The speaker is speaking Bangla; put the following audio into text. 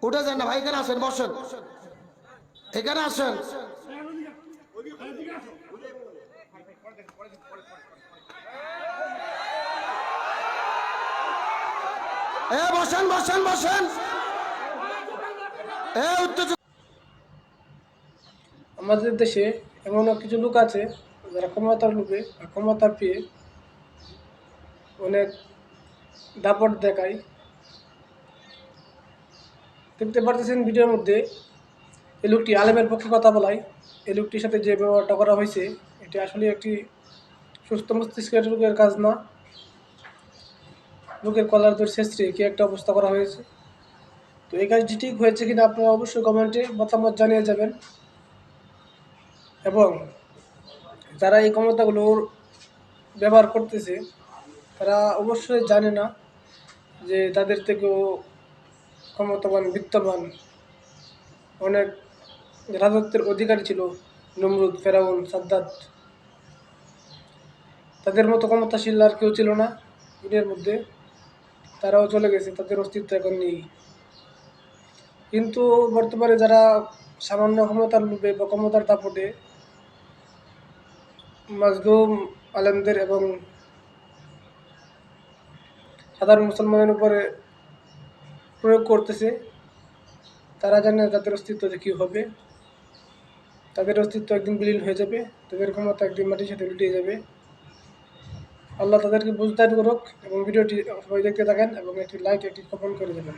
উঠে যান না ভাই, এখানে আসেন, বসেন, এখানে আসেন। বসেন বসেন বসেন। আমাদের দেশে এমনও কিছু লোক আছে যারা ক্ষমতার লোভে বা ক্ষমতার পেয়ে অনেক দাপট দেখায়। দেখতে পারতেছেন ভিডিওর মধ্যে এই লোকটি আলেমের পক্ষে কথা বলায়। এই লোকটির সাথে যে ব্যবহারটা করা হয়েছে এটি আসলে একটি সুস্থ মস্তিষ্কের লোকের কাজ না। লোকের কলার দূর শেষে কি একটা অবস্থা করা হয়েছে। তো এই কাজটি ঠিক হয়েছে কিনা আপনারা অবশ্যই কমেন্টে মতামত জানিয়ে যাবেন। এবং যারা এই ক্ষমতাগুলোর ব্যবহার করতেছে তারা অবশ্যই জানে না যে তাদের থেকেও ক্ষমতাবান বিত্তবান অনেক রাজত্বের অধিকারী ছিল নমরুদ, ফেরাউন, সাদ্দাত। তাদের মতো ক্ষমতাশীল আর কেউ ছিল না দুনিয়ার মধ্যে। তারাও চলে গেছে, তাদের অস্তিত্ব এখন নেই। কিন্তু বর্তমানে যারা সামান্য ক্ষমতার লোভে বা ক্ষমতার দাপটে মাজলুম আলেমদের এবং সাধারণ মুসলমানের উপরে প্রয়োগ করতেছে, তারা জানে তাদের অস্তিত্ব যে কী হবে। তাদের অস্তিত্ব একদিন বিলীন হয়ে যাবে, তাদের ক্ষমতা একদিন মাটির সাথে মিলিয়ে যাবে। আল্লাহ তাদেরকে বুঝদার করুক। এবং ভিডিওটি সবাই দেখতে থাকেন এবং একটি লাইক, একটি কমেন্ট করে দেবেন।